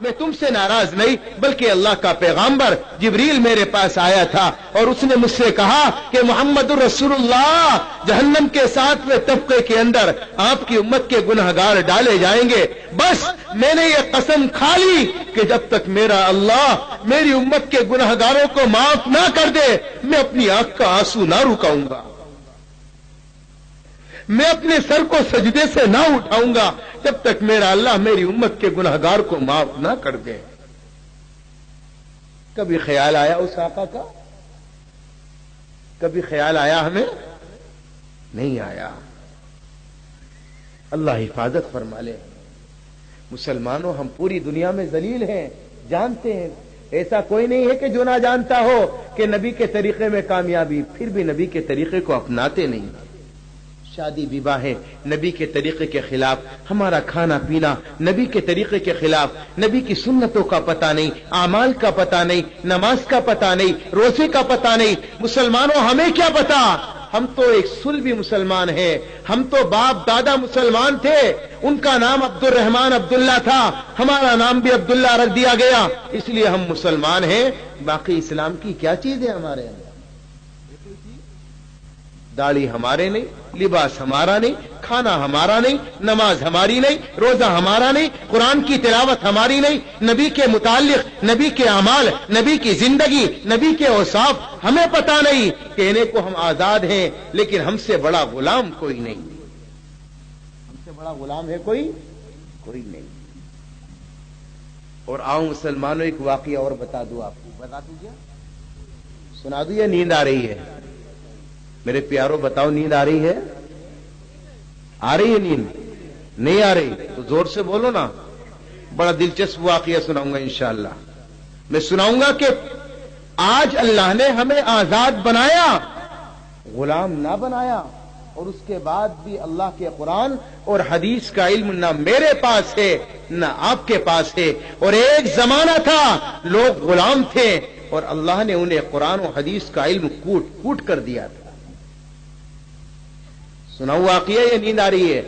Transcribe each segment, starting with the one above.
میں تم سے ناراض نہیں، بلکہ اللہ کا پیغامبر جبریل میرے پاس آیا تھا اور اس نے مجھ سے کہا کہ محمد الرسول اللہ جہنم کے 7ویں طبقے کے اندر آپ کی امت کے گنہگار ڈالے جائیں گے۔ بس میں نے یہ قسم کھا لی کہ جب تک میرا اللہ میری امت کے گنہگاروں کو معاف نہ کر دے، میں اپنی آنکھ کا آنسو نہ رکاؤں گا، میں اپنے سر کو سجدے سے نہ اٹھاؤں گا جب تک میرا اللہ میری امت کے گنہگار کو معاف نہ کر دے۔ کبھی خیال آیا اس آقا کا؟ کبھی خیال آیا ہمیں؟ نہیں آیا۔ اللہ حفاظت فرما لے۔ مسلمانوں، ہم پوری دنیا میں ذلیل ہیں، جانتے ہیں، ایسا کوئی نہیں ہے کہ جو نہ جانتا ہو کہ نبی کے طریقے میں کامیابی، پھر بھی نبی کے طریقے کو اپناتے نہیں۔ شادی بیواہ ہے نبی کے طریقے کے خلاف، ہمارا کھانا پینا نبی کے طریقے کے خلاف، نبی کی سنتوں کا پتہ نہیں، اعمال کا پتہ نہیں، نماز کا پتہ نہیں، روزے کا پتہ نہیں۔ مسلمانوں، ہمیں کیا پتہ؟ ہم تو ایک سلبی مسلمان ہیں، ہم تو باپ دادا مسلمان تھے، ان کا نام عبد الرحمن عبداللہ تھا، ہمارا نام بھی عبداللہ رکھ دیا گیا، اس لیے ہم مسلمان ہیں۔ باقی اسلام کی کیا چیز ہے ہمارے اندر؟ داڑھی ہمارے نہیں، لباس ہمارا نہیں، کھانا ہمارا نہیں، نماز ہماری نہیں، روزہ ہمارا نہیں، قرآن کی تلاوت ہماری نہیں، نبی کے متعلق، نبی کے اعمال، نبی کی زندگی، نبی کے اوصاف ہمیں پتہ نہیں۔ کہنے کو ہم آزاد ہیں، لیکن ہم سے بڑا غلام کوئی نہیں، ہم سے بڑا غلام ہے کوئی نہیں۔ اور آؤ مسلمانوں، ایک واقعہ اور بتا دوں آپ کو، بتا دوں کیا؟ سنا دوں یا نیند آ رہی ہے؟ میرے پیاروں بتاؤ، نیند آ رہی ہے؟ آ رہی ہے نیند؟ نہیں آ رہی تو زور سے بولو نا۔ بڑا دلچسپ واقعہ سناؤں گا انشاءاللہ۔ میں سناؤں گا کہ آج اللہ نے ہمیں آزاد بنایا، غلام نہ بنایا، اور اس کے بعد بھی اللہ کے قرآن اور حدیث کا علم نہ میرے پاس ہے نہ آپ کے پاس ہے۔ اور ایک زمانہ تھا لوگ غلام تھے اور اللہ نے انہیں قرآن و حدیث کا علم کوٹ کوٹ کر دیا تھا۔ سناؤ واقعہ یا نیند آ رہی ہے؟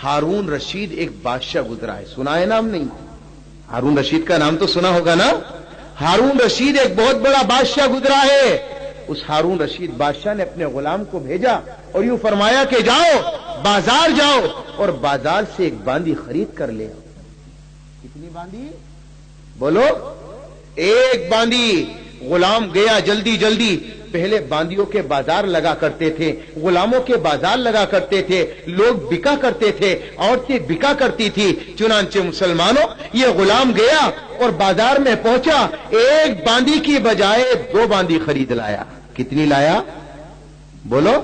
ہارون رشید ایک بادشاہ گزرا ہے، سنا ہے نام؟ نہیں، ہارون رشید کا نام تو سنا ہوگا نا۔ ہارون رشید ایک بہت بڑا بادشاہ گزرا ہے۔ اس ہارون رشید بادشاہ نے اپنے غلام کو بھیجا اور یوں فرمایا کہ جاؤ، بازار جاؤ اور بازار سے ایک باندی خرید کر لے آؤ۔ کتنی باندی؟ بولو۔ ایک باندی۔ غلام گیا جلدی جلدی۔ پہلے باندیوں کے بازار لگا کرتے تھے، غلاموں کے بازار لگا کرتے تھے، لوگ بکا کرتے تھے، عورتیں بکا کرتی تھی۔ چنانچہ مسلمانوں، یہ غلام گیا اور بازار میں پہنچا، ایک باندی کی بجائے 2 باندی خرید لایا۔ کتنی لایا؟ بولو،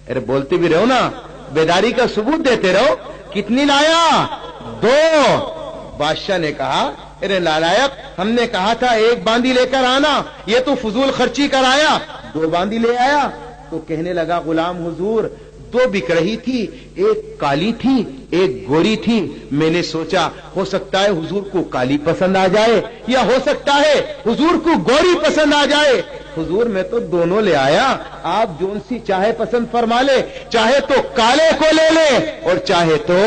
ارے بولتے بھی رہو نا، بیداری کا ثبوت دیتے رہو۔ کتنی لایا؟ 2۔ بادشاہ نے کہا، ارے نالائق، ہم نے کہا تھا ایک باندی لے کر آنا، یہ تو فضول خرچی کر آیا، 2 باندی لے آیا۔ تو کہنے لگا غلام، حضور 2 بک رہی تھی، ایک کالی تھی ایک گوری تھی، میں نے سوچا ہو سکتا ہے حضور کو کالی پسند آ جائے یا ہو سکتا ہے حضور کو گوری پسند آ جائے۔ حضور میں تو دونوں لے آیا، آپ جون سی چاہے پسند فرما لے، چاہے تو کالے کو لے لے اور چاہے تو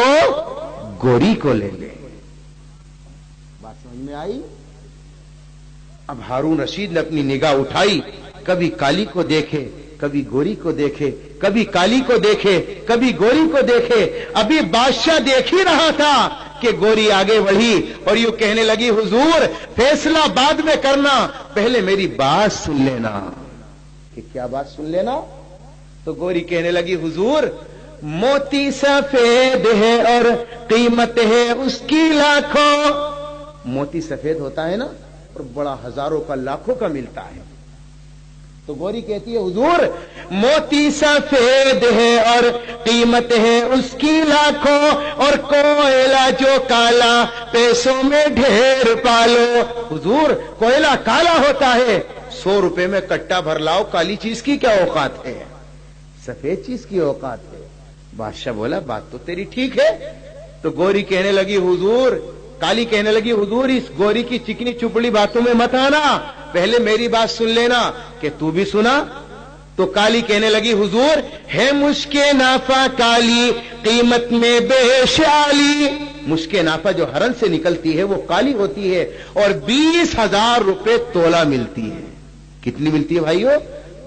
گوری کو لے لے۔ بات سمجھ میں آئی؟ اب ہارون رشید نے اپنی نگاہ اٹھائی، کبھی کالی کو دیکھے کبھی گوری کو دیکھے، کبھی کالی کو دیکھے کبھی گوری کو دیکھے۔ ابھی بادشاہ دیکھ ہی رہا تھا کہ گوری آگے بڑھی اور یوں کہنے لگی، حضور فیصلہ بعد میں کرنا، پہلے میری بات سن لینا۔ کہ کیا بات سن لینا؟ تو گوری کہنے لگی، حضور موتی سفید ہے اور قیمت ہے اس کی لاکھوں۔ موتی سفید ہوتا ہے نا، اور بڑا ہزاروں کا لاکھوں کا ملتا ہے۔ تو گوری کہتی ہے، حضور موتی سفید ہے اور قیمت ہے اس کی لاکھوں، اور کوئلہ جو کالا پیسوں میں ڈھیر پالو۔ حضور کوئلہ کالا ہوتا ہے، 100 روپے میں کٹا بھر لاؤ، کالی چیز کی کیا اوقات ہے، سفید چیز کی اوقات ہے۔ بادشاہ بولا، بات تو تیری ٹھیک ہے۔ تو گوری کہنے لگی، حضور کالی کہنے لگی، حضور اس گوری کی چکنی چپڑی باتوں میں مت آنا، پہلے میری بات سن لینا۔ کہ تو بھی سنا؟ تو کالی کہنے لگی، حضور ہے مشک نافع کالی قیمت میں بے شالی۔ مشک نافع جو ہرن سے نکلتی ہے وہ کالی ہوتی ہے اور 20,000 روپے تولہ ملتی ہے. کتنی ملتی ہے بھائیو؟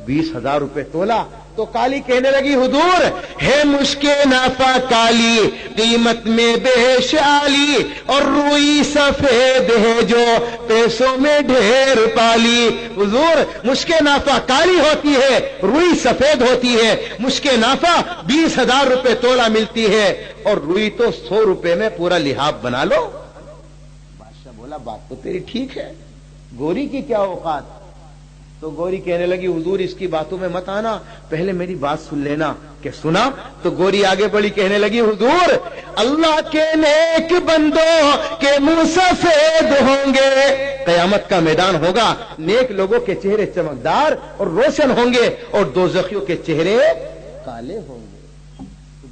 20,000 روپے تولہ. تو کالی کہنے لگی حضور ہے مشک نافع کالی قیمت میں بیش عالی اور روئی سفید ہے جو پیسوں میں ڈھیر پالی. حضور مشک نافع کالی ہوتی ہے، روئی سفید ہوتی ہے. مشک نافع 20,000 روپے تولہ ملتی ہے اور روئی تو 100 روپے میں پورا لحاف بنا لو. بادشاہ بولا بات تو تیری ٹھیک ہے، گوری کی کیا اوقات. تو گوری کہنے لگی حضور اس کی باتوں میں مت آنا، پہلے میری بات سن لینا. کہ سنا؟ تو گوری آگے بڑی کہنے لگی حضور اللہ کے نیک بندوں کے منہ سفید ہوں گے. قیامت کا میدان ہوگا، نیک لوگوں کے چہرے چمکدار اور روشن ہوں گے اور دوزخیوں کے چہرے کالے ہوں گے.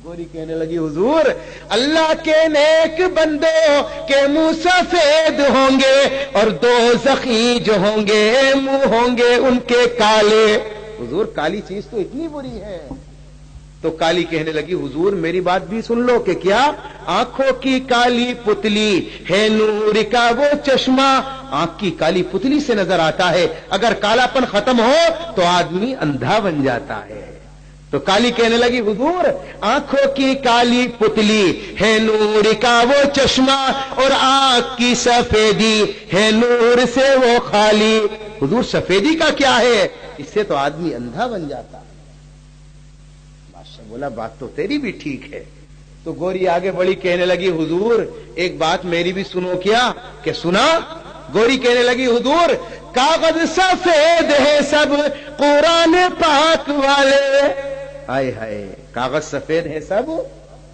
گوری کہنے لگی حضور اللہ کے نیک بندوں کے منہ سفید ہوں گے اور دوزخی جو ہوں گے منہ ہوں گے ان کے کالے. حضور کالی چیز تو اتنی بری ہے. تو کالی کہنے لگی حضور میری بات بھی سن لو کہ کیا آنکھوں کی کالی پتلی ہے نور کا وہ چشمہ. آنکھ کی کالی پتلی سے نظر آتا ہے، اگر کالاپن ختم ہو تو آدمی اندھا بن جاتا ہے. تو کالی کہنے لگی حضور آنکھوں کی کالی پتلی ہے نور کا وہ چشمہ اور آنکھ کی سفیدی ہے نور سے وہ خالی. حضور سفیدی کا کیا ہے؟ اس سے تو آدمی اندھا بن جاتا ہے. بادشاہ بولا بات تو تیری بھی ٹھیک ہے. تو گوری آگے بڑی کہنے لگی حضور ایک بات میری بھی سنو. کیا؟ کہ سنا. گوری کہنے لگی حضور کاغذ سفید ہے سب قرآن پاک والے. ہائے ہائے کاغذ سفید ہے سب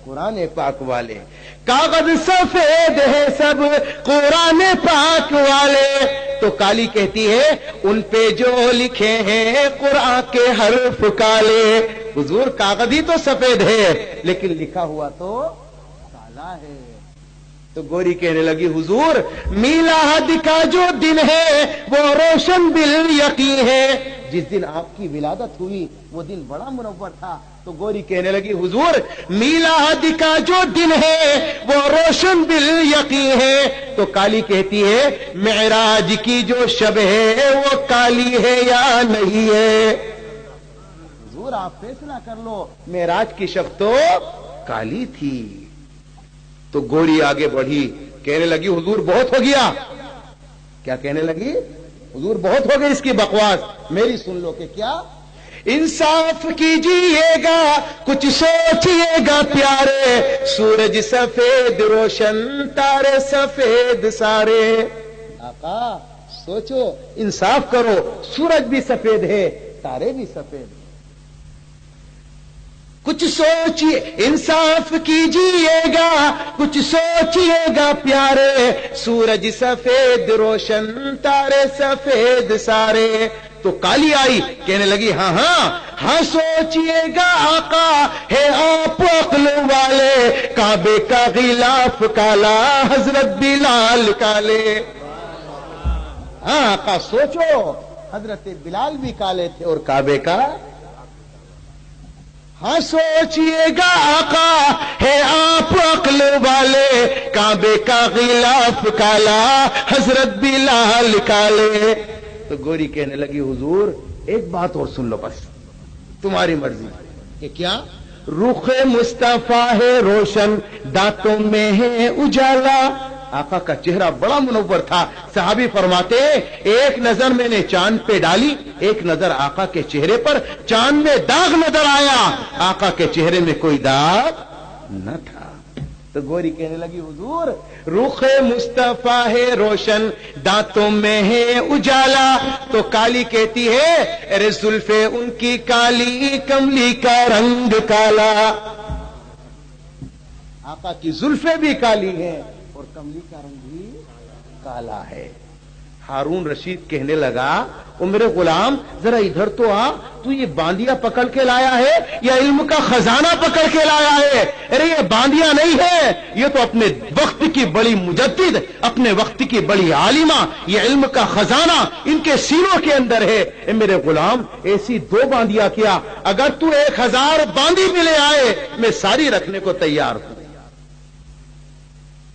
قرآن پاک والے. کاغذ سفید ہے سب قرآن پاک والے. تو کالی کہتی ہے ان پہ جو لکھے ہیں قرآن کے حرف کالے. حضور کاغذ ہی تو سفید ہے لیکن لکھا ہوا تو کالا ہے. تو گوری کہنے لگی حضور میلاد کا جو دن ہے وہ روشن بالیقین ہے. جس دن آپ کی ولادت ہوئی وہ دن بڑا منور تھا. تو گوری کہنے لگی حضور میلاد کا جو دن ہے وہ روشن بالیقین ہے. تو کالی کہتی ہے معراج کی جو شب ہے وہ کالی ہے یا نہیں ہے. حضور آپ فیصلہ کر لو، معراج کی شب تو کالی تھی. تو گوری آگے بڑھی کہنے لگی حضور بہت ہو گیا. کیا کہنے لگی؟ حضور بہت ہو گئی اس کی بکواس، میری سن لو. کہ کیا؟ انصاف کیجیے گا کچھ سوچیے گا پیارے سورج سفید روشن تارے سفید سارے. آقا سوچو انصاف کرو، سورج بھی سفید ہے تارے بھی سفید ہیں. کچھ سوچیے انصاف کیجیے گا کچھ سوچیے گا پیارے سورج سفید روشن تارے سفید سارے. تو کالی آئی کہنے لگی ہاں ہاں ہاں سوچیے گا آقا ہے آپ عقل والے کعبے کا غلاف کالا حضرت بلال کالے. ہاں آقا سوچو حضرت بلال بھی کالے تھے اور کعبے کا. ہاں سوچئے گا آقا ہے آپ عقل والے کعبے کا غلاف کالا حضرت بلال کالے. تو گوری کہنے لگی حضور ایک بات اور سن لو بس، تمہاری مرضی. کہ کیا؟ رخ مصطفیٰ ہے روشن دانتوں میں ہے اجالا. آقا کا چہرہ بڑا منور تھا. صحابی فرماتے ایک نظر میں نے چاند پہ ڈالی، ایک نظر آقا کے چہرے پر، چاند میں داغ نظر آیا، آقا کے چہرے میں کوئی داغ نہ تھا. تو گوری کہنے لگی حضور رخ مصطفیٰ ہے روشن دانتوں میں ہے اجالا. تو کالی کہتی ہے ارے زلفیں ان کی کالی کملی کا رنگ کالا. آقا کی زلفیں بھی کالی ہیں اور کملی کا رنگ بھی کالا ہے. ہارون رشید کہنے لگا او میرے غلام ذرا ادھر تو آ، تو یہ باندیا پکڑ کے لایا ہے یا علم کا خزانہ پکڑ کے لایا ہے؟ ارے یہ باندیا نہیں ہے، یہ تو اپنے وقت کی بڑی مجدد، اپنے وقت کی بڑی عالمہ، یہ علم کا خزانہ ان کے سینوں کے اندر ہے. اے میرے غلام ایسی 2 باندیا کیا، اگر تو 1000 باندی بھی لے آئے میں ساری رکھنے کو تیار ہوں.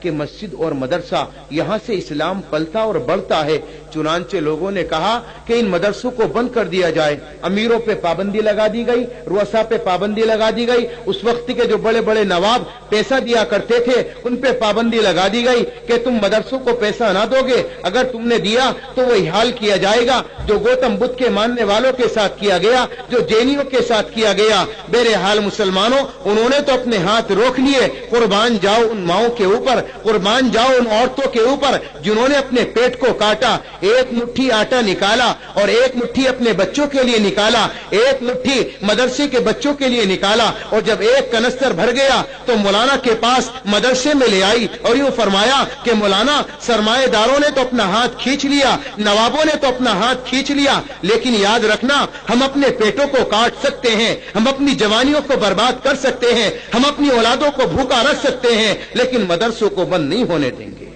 کہ مسجد اور مدرسہ یہاں سے اسلام پلتا اور بڑھتا ہے۔ چنانچہ لوگوں نے کہا کہ ان مدرسوں کو بند کر دیا جائے۔ امیروں پہ پابندی لگا دی گئی، رؤساء پہ پابندی لگا دی گئی، اس وقت کے جو بڑے بڑے نواب پیسہ دیا کرتے تھے ان پہ پابندی لگا دی گئی کہ تم مدرسوں کو پیسہ نہ دو گے، اگر تم نے دیا تو وہی حال کیا جائے گا جو گوتم بدھ کے ماننے والوں کے ساتھ کیا گیا، جو جینیوں کے ساتھ کیا گیا۔ بہرحال مسلمانوں، انہوں نے تو اپنے ہاتھ روک لیے۔ قربان جاؤ ان ماؤں کے اوپر، قربان جاؤ ان عورتوں کے اوپر جنہوں نے اپنے پیٹ کو کاٹا، ایک مٹھی آٹا نکالا اور ایک مٹھی اپنے بچوں کے لیے نکالا، ایک مٹھی مدرسے کے بچوں کے لیے نکالا، اور جب ایک کنستر بھر گیا تو مولانا کے پاس مدرسے میں لے آئی اور یوں فرمایا کہ مولانا، سرمایہ داروں نے تو اپنا ہاتھ کھینچ لیا، نوابوں نے تو اپنا ہاتھ کھینچ لیا، لیکن یاد رکھنا ہم اپنے پیٹوں کو کاٹ سکتے ہیں، ہم اپنی جوانیوں کو برباد کر سکتے ہیں، ہم اپنی اولادوں کو بھوکا رکھ سکتے ہیں، لیکن مدرسوں کو بند نہیں ہونے دیں گے۔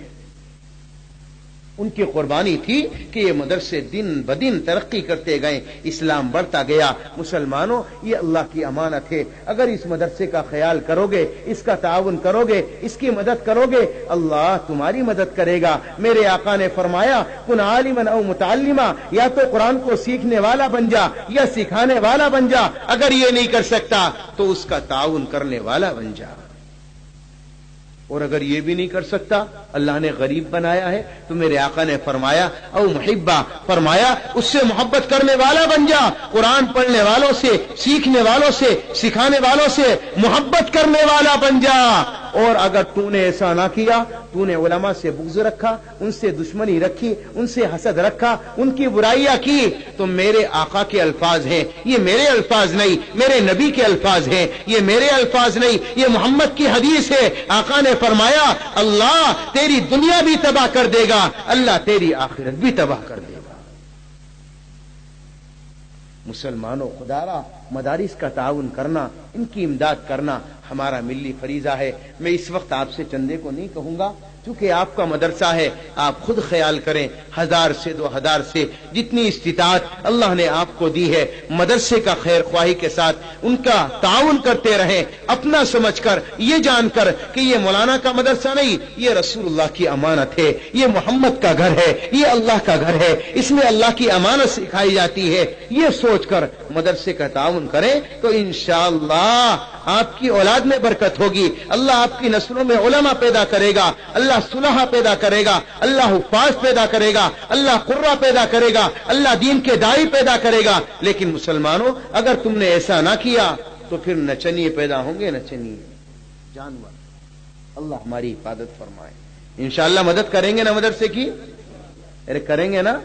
ان کی قربانی تھی کہ یہ مدرسے دن بدن ترقی کرتے گئے، اسلام بڑھتا گیا۔ مسلمانوں، یہ اللہ کی امانت ہے، اگر اس مدرسے کا خیال کرو گے، اس کا تعاون کرو گے، اس کی مدد کرو گے، اللہ تمہاری مدد کرے گا۔ میرے آقا نے فرمایا کن عالما او متعلما، یا تو قرآن کو سیکھنے والا بن جا یا سکھانے والا بن جا، اگر یہ نہیں کر سکتا تو اس کا تعاون کرنے والا بن جا، اور اگر یہ بھی نہیں کر سکتا، اللہ نے غریب بنایا ہے تو میرے آقا نے فرمایا او محبہ، فرمایا اس سے محبت کرنے والا بن جا، قرآن پڑھنے والوں سے، سیکھنے والوں سے، سکھانے والوں سے محبت کرنے والا بن جا۔ اور اگر تو نے ایسا نہ کیا، تو نے علماء سے بغض رکھا، ان سے دشمنی رکھی، ان سے حسد رکھا، ان کی برائیاں کی، تو میرے آقا کے الفاظ ہیں، یہ میرے الفاظ نہیں، میرے نبی کے الفاظ ہیں، یہ میرے الفاظ نہیں، یہ محمد کی حدیث ہے۔ آقا نے فرمایا اللہ تیری دنیا بھی تباہ کر دے گا، اللہ تیری آخرت بھی تباہ کر دے گا۔ مسلمانوں، خدا را مدارس کا تعاون کرنا، ان کی امداد کرنا ہمارا ملی فریضہ ہے۔ میں اس وقت آپ سے چندے کو نہیں کہوں گا، چونکہ آپ کا مدرسہ ہے، آپ خود خیال کریں، 1000 سے 2000 سے جتنی استطاعت اللہ نے آپ کو دی ہے، مدرسے کا خیر خواہی کے ساتھ ان کا تعاون کرتے رہیں، اپنا سمجھ کر، یہ جان کر کہ یہ مولانا کا مدرسہ نہیں، یہ رسول اللہ کی امانت ہے، یہ محمد کا گھر ہے، یہ اللہ کا گھر ہے، اس میں اللہ کی امانت سکھائی جاتی ہے، یہ سوچ کر مدرسے کا تعاون کریں تو انشاءاللہ آپ کی اولاد میں برکت ہوگی، اللہ آپ کی نسلوں میں علماء پیدا کرے گا، اللہ صلحاء پیدا کرے گا، اللہ حفاظ پیدا کرے گا، اللہ قرہ پیدا کرے گا، اللہ دین کے داعی پیدا کرے گا۔ لیکن مسلمانوں، اگر تم نے ایسا نہ کیا تو پھر نچنیے پیدا ہوں گے، نچنیے جانور۔ اللہ ہماری حفاظت فرمائے۔ انشاءاللہ مدد کریں گے نا مدرسے کی؟ ارے کریں گے نا؟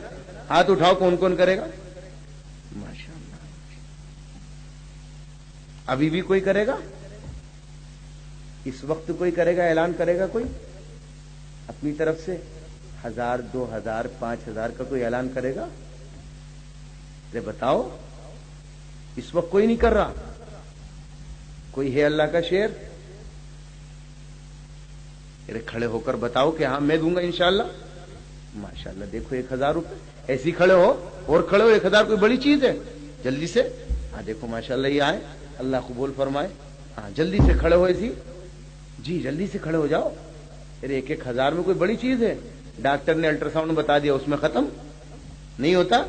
ہاتھ اٹھاؤ، کون کون کرے گا؟ ابھی بھی کوئی کرے گا؟ اس وقت کوئی کرے گا؟ اعلان کرے گا کوئی اپنی طرف سے؟ 1000 2000 5000 کا کوئی اعلان کرے گا؟ ارے بتاؤ، اس وقت کوئی نہیں کر رہا؟ کوئی ہے اللہ کا شیر؟ ارے کھڑے ہو کر بتاؤ کہ ہاں میں دوں گا انشاءاللہ۔ ماشاءاللہ، دیکھو 1000 روپے ایسی کھڑے ہو، اور کھڑے ہو، 1000 کوئی بڑی چیز ہے؟ جلدی سے، ہاں دیکھو ماشاءاللہ یہ آئے، اللہ قبول فرمائے، ہاں جلدی سے کھڑے ہو ایسی، جی جلدی سے کھڑے ہو جاؤ۔ ارے 1000 میں کوئی بڑی چیز ہے؟ ڈاکٹر نے الٹرا ساؤنڈ بتا دیا، اس میں ختم نہیں ہوتا؟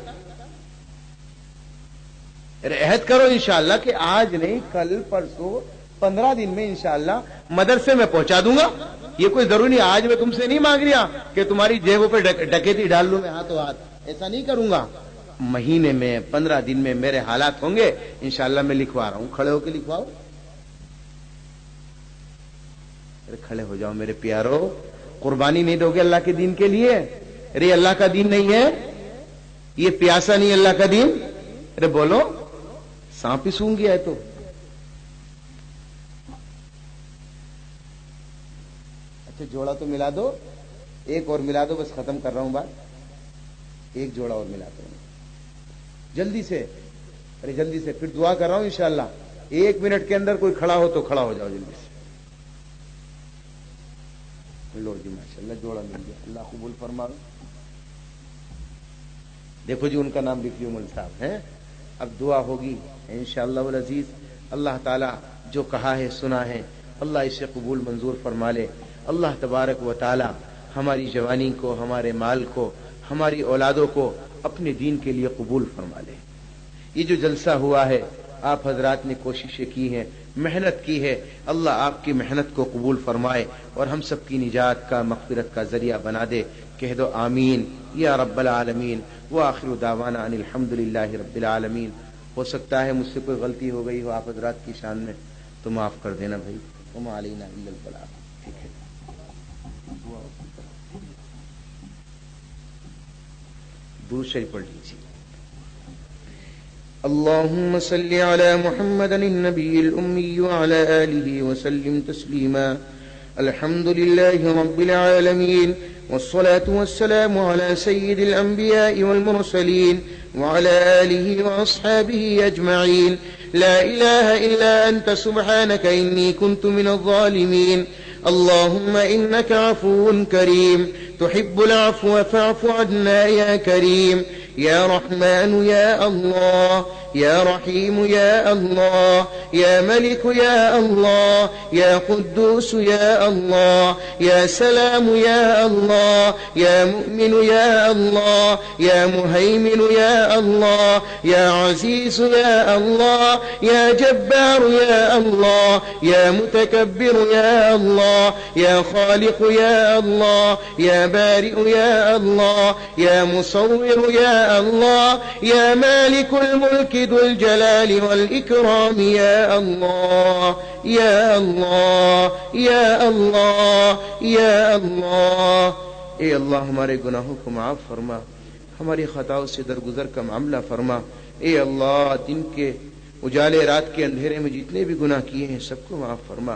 ارے عہد کرو انشاءاللہ کہ آج نہیں، کل پرسوں 15 دن میں انشاءاللہ مدرسے میں پہنچا دوں گا۔ یہ کوئی ضروری نہیں، آج میں تم سے نہیں مانگ رہا کہ تمہاری جیبوں پہ ڈکیتی ڈال لوں میں ہاتھوں ہاتھ، ایسا نہیں کروں گا۔ مہینے میں 15 دن میں میرے حالات ہوں گے انشاءاللہ، میں لکھوا رہا ہوں، کھڑے ہو کے لکھواؤ۔ ارے کھڑے ہو جاؤ میرے پیارو، قربانی نہیں دو گے اللہ کے دین کے لیے؟ ارے اللہ کا دین نہیں ہے یہ؟ پیاسا نہیں اللہ کا دین؟ ارے بولو، سانپ ہی سونگ گیا ہے تو۔ اچھا جوڑا تو ملا دو، ایک اور ملا دو، بس ختم کر رہا ہوں بات، ایک جوڑا اور ملاتا ہوں جلدی سے۔ ارے جلدی سے، پھر دعا کر رہا ہوں انشاءاللہ، 1 منٹ کے اندر کوئی کھڑا ہو تو کھڑا ہو جاؤ جلدی سے۔ لو جی ماشاءاللہ جوڑا مل گیا، اللہ قبول فرمائے۔ دیکھو جی ان کا نام لکھیو، مل صاحب ہیں۔ اب دعا ہوگی انشاءاللہ العزیز۔ اللہ تعالی جو کہا ہے سنا ہے اللہ اسے قبول منظور فرما لے۔ اللہ تبارک و تعالی ہماری جوانی کو، ہمارے مال کو، ہماری اولادوں کو اپنے دین کے لیے قبول فرما لے۔ یہ جو جلسہ ہوا ہے، آپ حضرات نے کوششیں کی ہیں، محنت کی ہے، اللہ آپ کی محنت کو قبول فرمائے اور ہم سب کی نجات کا، مغفرت کا ذریعہ بنا دے۔ کہہ دو آمین یا رب العالمین۔ وآخر دعوانا ان الحمدللہ رب العالمین۔ ہو سکتا ہے مجھ سے کوئی غلطی ہو گئی ہو آپ حضرات کی شان میں تو معاف کر دینا بھائی۔ وما علینا الا البلاغ۔ ٹھیک ہے، درود شریف پڑھ لیجیے۔ اللهم صل على محمد النبي الأمي وعلى آله وسلم تسليما۔ الحمد لله رب العالمين، والصلاة والسلام على سيد الأنبياء والمرسلين وعلى آله وأصحابه أجمعين۔ لا إله إلا أنت سبحانك إني كنت من الظالمين۔ اللهم إنك عفو كريم تحب العفو فاعف عنا يا كريم۔ يا رحمن يا الله، يا رحيم يا الله، يا ملك يا الله، يا قدوس يا الله، يا سلام يا الله، يا مؤمن يا الله، يا مهيمن يا الله، يا عزيز يا الله، يا جبار يا الله، يا متكبر يا الله، يا خالق يا الله، يا بارئ يا الله، يا مصور يا الله، يا مالك الملك ذو الجلال والإكرام يا الله، يا الله، يا الله، يا الله۔ اے اللہ ہمارے گناہوں کو معاف فرما، ہماری خطاؤں سے درگزر کا معاملہ فرما۔ اے اللہ دن کے اجالے، رات کے اندھیرے میں جتنے بھی گناہ کیے ہیں سب کو معاف فرما۔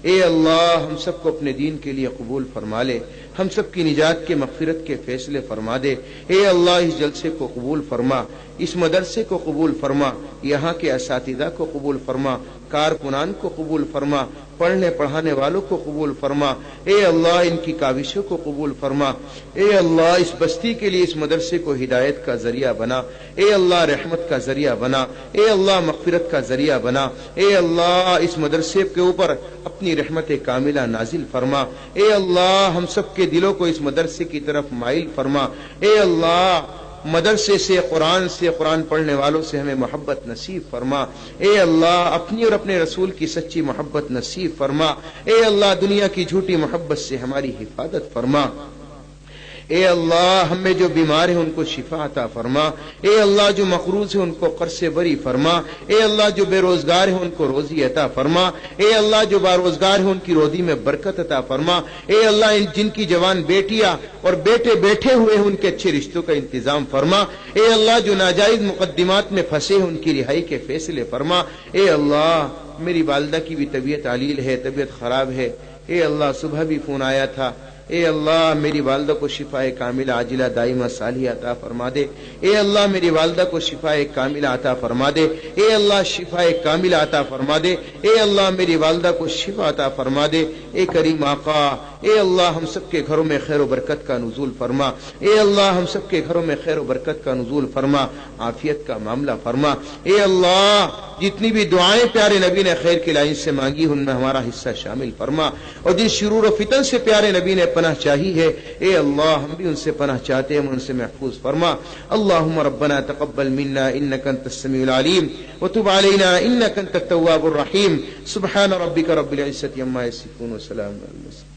اے اللہ ہم سب کو اپنے دین کے لیے قبول فرما لے، ہم سب کی نجات کے، مغفرت کے فیصلے فرما دے۔ اے اللہ اس جلسے کو قبول فرما، اس مدرسے کو قبول فرما، یہاں کے اساتذہ کو قبول فرما، کارکنان کو قبول فرما، پڑھنے پڑھانے والوں کو قبول فرما۔ اے اللہ ان کی کاوشوں کو قبول فرما۔ اے اللہ اس بستی کے لیے اس مدرسے کو ہدایت کا ذریعہ بنا۔ اے اللہ رحمت کا ذریعہ بنا۔ اے اللہ مغفرت کا ذریعہ بنا۔ اے اللہ اس مدرسے کے اوپر اپنی رحمت کاملہ نازل فرما۔ اے اللہ ہم سب کے دلوں کو اس مدرسے کی طرف مائل فرما۔ اے اللہ مدرسے سے، قرآن پڑھنے والوں سے ہمیں محبت نصیب فرما۔ اے اللہ اپنی اور اپنے رسول کی سچی محبت نصیب فرما۔ اے اللہ دنیا کی جھوٹی محبت سے ہماری حفاظت فرما۔ اے اللہ ہم میں جو بیمار ہیں ان کو شفا عطا فرما۔ اے اللہ جو مقروض ہیں ان کو قرض سے بری فرما۔ اے اللہ جو بے روزگار ہیں ان کو روزی عطا فرما۔ اے اللہ جو باروزگار ہیں ان کی روزی میں برکت عطا فرما۔ اے اللہ جن کی جوان بیٹیاں اور بیٹے بیٹھے ہوئے ہیں ان کے اچھے رشتوں کا انتظام فرما۔ اے اللہ جو ناجائز مقدمات میں پھنسے ہیں ان کی رہائی کے فیصلے فرما۔ اے اللہ میری والدہ کی بھی طبیعت علیل ہے، طبیعت خراب ہے۔ اے اللہ صبح بھی فون آیا تھا، اے اللہ میری والدہ کو شفائے کاملہ عاجلہ دائمہ صالحہ عطا فرما دے۔ اے اللہ میری والدہ کو شفائے کاملہ عطا فرما دے۔ اے اللہ شفائے کاملہ عطا فرما دے۔ اے اللہ میری والدہ کو شفا عطا فرما دے۔ اے کریم آقا، اے اللہ ہم سب کے گھروں میں خیر و برکت کا نزول فرما۔ اے اللہ ہم سب کے گھروں میں خیر و برکت کا نزول فرما، عافیت کا معاملہ فرما۔ اے اللہ جتنی بھی دعائیں پیارے نبی نے خیر کی لائن سے مانگی ان میں ہمارا حصہ شامل فرما، اور جن شرور و فتن سے پیارے نبی نے پناہ چاہی ہے اے اللہ ہم بھی ان سے پناہ چاہتے ہیں، ان سے محفوظ فرما۔ اللهم ربنا تقبل منا انك انت السميع العليم وتب علينا انك انت التواب الرحيم۔ سبحان ربك رب العزة عما يصفون وسلام على المرسلين۔